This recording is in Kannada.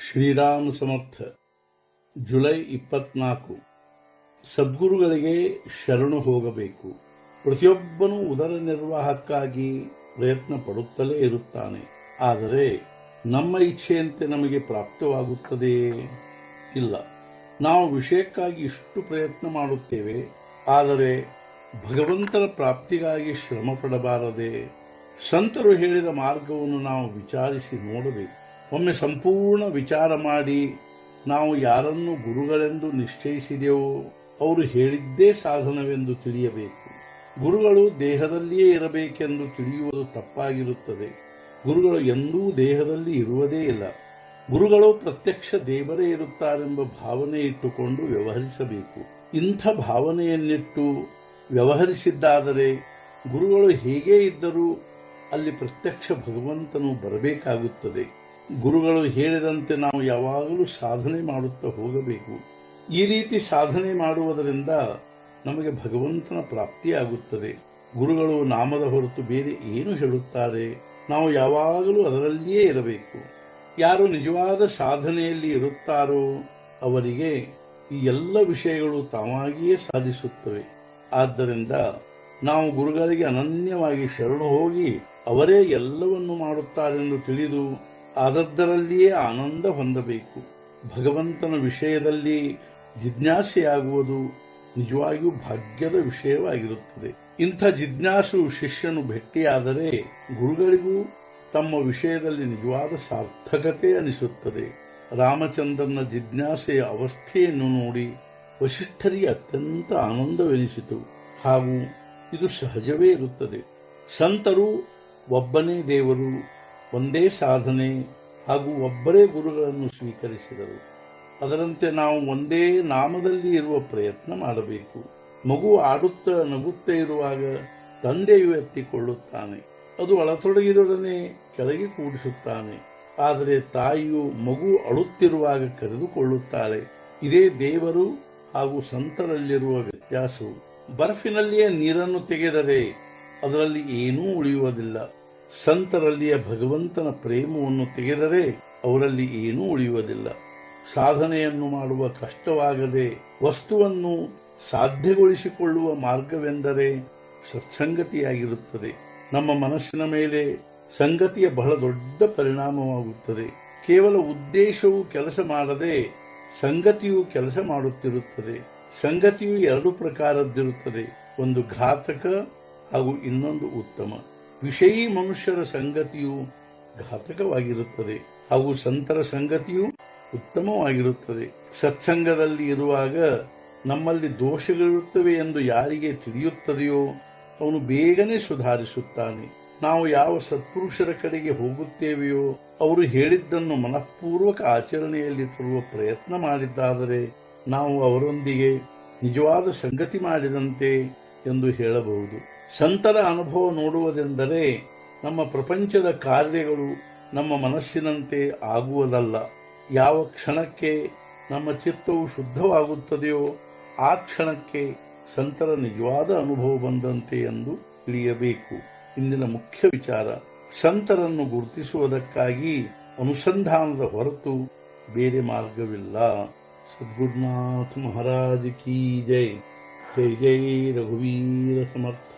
ಶ್ರೀರಾಮ ಸಮರ್ಥ ಜುಲೈ 24. ಸದ್ಗುರುಗಳಿಗೆ ಶರಣು ಹೋಗಬೇಕು. ಪ್ರತಿಯೊಬ್ಬನೂ ಉದರ ನಿರ್ವಾಹಕ್ಕಾಗಿ ಪ್ರಯತ್ನ ಪಡುತ್ತಲೇ ಇರುತ್ತಾನೆ. ಆದರೆ ನಮ್ಮ ಇಚ್ಛೆಯಂತೆ ನಮಗೆ ಪ್ರಾಪ್ತವಾಗುತ್ತದೆಯೇ? ಇಲ್ಲ. ನಾವು ವಿಷಯಕ್ಕಾಗಿ ಇಷ್ಟು ಪ್ರಯತ್ನ ಮಾಡುತ್ತೇವೆ, ಆದರೆ ಭಗವಂತನ ಪ್ರಾಪ್ತಿಗಾಗಿ ಶ್ರಮ ಪಡಬಾರದೆ? ಸಂತರು ಹೇಳಿದ ಮಾರ್ಗವನ್ನು ನಾವು ವಿಚಾರಿಸಿ ನೋಡಬೇಕು. ಒಮ್ಮೆ ಸಂಪೂರ್ಣ ವಿಚಾರ ಮಾಡಿ ನಾವು ಯಾರನ್ನು ಗುರುಗಳೆಂದು ನಿಶ್ಚಯಿಸಿದೆವೋ ಅವರು ಹೇಳಿದ್ದೇ ಸಾಧನವೆಂದು ತಿಳಿಯಬೇಕು. ಗುರುಗಳು ದೇಹದಲ್ಲಿಯೇ ಇರಬೇಕೆಂದು ತಿಳಿಯುವುದು ತಪ್ಪಾಗಿರುತ್ತದೆ. ಗುರುಗಳು ಎಂದೂ ದೇಹದಲ್ಲಿ ಇರುವುದೇ ಇಲ್ಲ. ಗುರುಗಳು ಪ್ರತ್ಯಕ್ಷ ದೇವರೇ ಇರುತ್ತಾರೆಂಬ ಭಾವನೆ ಇಟ್ಟುಕೊಂಡು ವ್ಯವಹರಿಸಬೇಕು. ಇಂಥ ಭಾವನೆಯನ್ನಿಟ್ಟು ವ್ಯವಹರಿಸಿದ್ದಾದರೆ ಗುರುಗಳು ಹೇಗೇ ಇದ್ದರೂ ಅಲ್ಲಿ ಪ್ರತ್ಯಕ್ಷ ಭಗವಂತನು ಬರಬೇಕಾಗುತ್ತದೆ. ಗುರುಗಳು ಹೇಳಿದಂತೆ ನಾವು ಯಾವಾಗಲೂ ಸಾಧನೆ ಮಾಡುತ್ತಾ ಹೋಗಬೇಕು. ಈ ರೀತಿ ಸಾಧನೆ ಮಾಡುವುದರಿಂದ ನಮಗೆ ಭಗವಂತನ ಪ್ರಾಪ್ತಿಯಾಗುತ್ತದೆ. ಗುರುಗಳು ನಾಮದ ಹೊರತು ಬೇರೆ ಏನು ಹೇಳುತ್ತಾರೆ? ನಾವು ಯಾವಾಗಲೂ ಅದರಲ್ಲಿಯೇ ಇರಬೇಕು. ಯಾರು ನಿಜವಾದ ಸಾಧನೆಯಲ್ಲಿ ಇರುತ್ತಾರೋ ಅವರಿಗೆ ಈ ಎಲ್ಲ ವಿಷಯಗಳು ತಾವಾಗಿಯೇ ಸಾಧಿಸುತ್ತವೆ. ಆದ್ದರಿಂದ ನಾವು ಗುರುಗಳಿಗೆ ಅನನ್ಯವಾಗಿ ಶರಣು ಹೋಗಿ ಅವರೇ ಎಲ್ಲವನ್ನು ಮಾಡುತ್ತಾರೆಂದು ತಿಳಿದು ಅದರಲ್ಲಿಯೇ ಆನಂದ ಹೊಂದಬೇಕು. ಭಗವಂತನ ವಿಷಯದಲ್ಲಿ ಜಿಜ್ಞಾಸೆಯಾಗುವುದು ನಿಜವಾಗಿಯೂ ಭಾಗ್ಯದ ವಿಷಯವಾಗಿರುತ್ತದೆ. ಇಂಥ ಜಿಜ್ಞಾಸು ಶಿಷ್ಯನು ಭೇಟಿಯಾದರೆ ಗುರುಗಳಿಗೂ ತಮ್ಮ ವಿಷಯದಲ್ಲಿ ನಿಜವಾದ ಸಾರ್ಥಕತೆ ಅನಿಸುತ್ತದೆ. ರಾಮಚಂದ್ರನ ಜಿಜ್ಞಾಸೆಯ ಅವಸ್ಥೆಯನ್ನು ನೋಡಿ ವಸಿಷ್ಠರಿಗೆ ಅತ್ಯಂತ ಆನಂದವೆನಿಸಿತು. ಹಾಗೂ ಇದು ಸಹಜವೇ ಇರುತ್ತದೆ. ಸಂತರು ಒಬ್ಬನೇ ದೇವರು, ಒಂದೇ ಸಾಧನೆ ಹಾಗೂ ಒಬ್ಬರೇ ಗುರುಗಳನ್ನು ಸ್ವೀಕರಿಸಿದರು. ಅದರಂತೆ ನಾವು ಒಂದೇ ನಾಮದಲ್ಲಿ ಇರುವ ಪ್ರಯತ್ನ ಮಾಡಬೇಕು. ಮಗು ಆಡುತ್ತಾ ನಗುತ್ತಾ ಇರುವಾಗ ತಂದೆಯು ಎತ್ತಿಕೊಳ್ಳುತ್ತಾನೆ. ಅದು ಅಳತೊಡಗಿದೊಡನೆ ಕೆಳಗೆ ಕೂಡಿಸುತ್ತಾನೆ. ಆದರೆ ತಾಯಿಯು ಮಗು ಅಳುತ್ತಿರುವಾಗ ಕರೆದುಕೊಳ್ಳುತ್ತಾಳೆ. ಇದೇ ದೇವರು ಹಾಗೂ ಸಂತರಲ್ಲಿರುವ ವ್ಯತ್ಯಾಸವು. ಬರ್ಫಿನಲ್ಲಿಯೇ ನೀರನ್ನು ತೆಗೆದರೆ ಅದರಲ್ಲಿ ಏನೂ ಉಳಿಯುವುದಿಲ್ಲ. ಸಂತರಲ್ಲಿಯ ಭಗವಂತನ ಪ್ರೇಮವನ್ನು ತೆಗೆದರೆ ಅವರಲ್ಲಿ ಏನೂ ಉಳಿಯುವುದಿಲ್ಲ. ಸಾಧನೆಯನ್ನು ಮಾಡುವ ಕಷ್ಟವಾಗದೆ ವಸ್ತುವನ್ನು ಸಾಧ್ಯಗೊಳಿಸಿಕೊಳ್ಳುವ ಮಾರ್ಗವೆಂದರೆ ಸತ್ಸಂಗತಿಯಾಗಿರುತ್ತದೆ. ನಮ್ಮ ಮನಸ್ಸಿನ ಮೇಲೆ ಸಂಗತಿಯ ಬಹಳ ದೊಡ್ಡ ಪರಿಣಾಮವಾಗುತ್ತದೆ. ಕೇವಲ ಉದ್ದೇಶವು ಕೆಲಸ ಮಾಡದೆ ಸಂಗತಿಯು ಕೆಲಸ ಮಾಡುತ್ತಿರುತ್ತದೆ. ಸಂಗತಿಯು ಎರಡು ಪ್ರಕಾರದ್ದಿರುತ್ತದೆ. ಒಂದು ಘಾತಕ ಹಾಗೂ ಇನ್ನೊಂದು ಉತ್ತಮ. ವಿಷಯೀ ಮನುಷ್ಯರ ಸಂಗತಿಯು ಘಾತಕವಾಗಿರುತ್ತದೆ ಹಾಗೂ ಸಂತರ ಸಂಗತಿಯು ಉತ್ತಮವಾಗಿರುತ್ತದೆ. ಸತ್ಸಂಗದಲ್ಲಿ ಇರುವಾಗ ನಮ್ಮಲ್ಲಿ ದೋಷಗಳಿರುತ್ತವೆ ಎಂದು ಯಾರಿಗೆ ತಿಳಿಯುತ್ತದೆಯೋ ಅವನು ಬೇಗನೆ ಸುಧಾರಿಸುತ್ತಾನೆ. ನಾವು ಯಾವ ಸತ್ಪುರುಷರ ಕಡೆಗೆ ಹೋಗುತ್ತೇವೆಯೋ ಅವರು ಹೇಳಿದ್ದನ್ನು ಮನಃಪೂರ್ವಕ ಆಚರಣೆಯಲ್ಲಿ ತರುವ ಪ್ರಯತ್ನ ಮಾಡಿದ್ದಾದರೆ ನಾವು ಅವರೊಂದಿಗೆ ನಿಜವಾದ ಸಂಗತಿ ಮಾಡಿದಂತೆ ಎಂದು ಹೇಳಬಹುದು. ಸಂತರ ಅನುಭವ ನೋಡುವುದೆಂದರೆ ನಮ್ಮ ಪ್ರಪಂಚದ ಕಾರ್ಯಗಳು ನಮ್ಮ ಮನಸ್ಸಿನಂತೆ ಆಗುವುದಲ್ಲ. ಯಾವ ಕ್ಷಣಕ್ಕೆ ನಮ್ಮ ಚಿತ್ತವು ಶುದ್ಧವಾಗುತ್ತದೆಯೋ ಆ ಕ್ಷಣಕ್ಕೆ ಸಂತರ ನಿಜವಾದ ಅನುಭವ ಬಂದಂತೆ ಎಂದು ತಿಳಿಯಬೇಕು. ಇಂದಿನ ಮುಖ್ಯ ವಿಚಾರ, ಸಂತರನ್ನು ಗುರುತಿಸುವುದಕ್ಕಾಗಿ ಅನುಸಂಧಾನದ ಹೊರತು ಬೇರೆ ಮಾರ್ಗವಿಲ್ಲ. ಸದ್ಗುರುನಾಥ ಮಹಾರಾಜ್ ಕಿ ಜೈ. ಜೈ ಜೈ ರಘುವೀರ ಸಮರ್ಥ.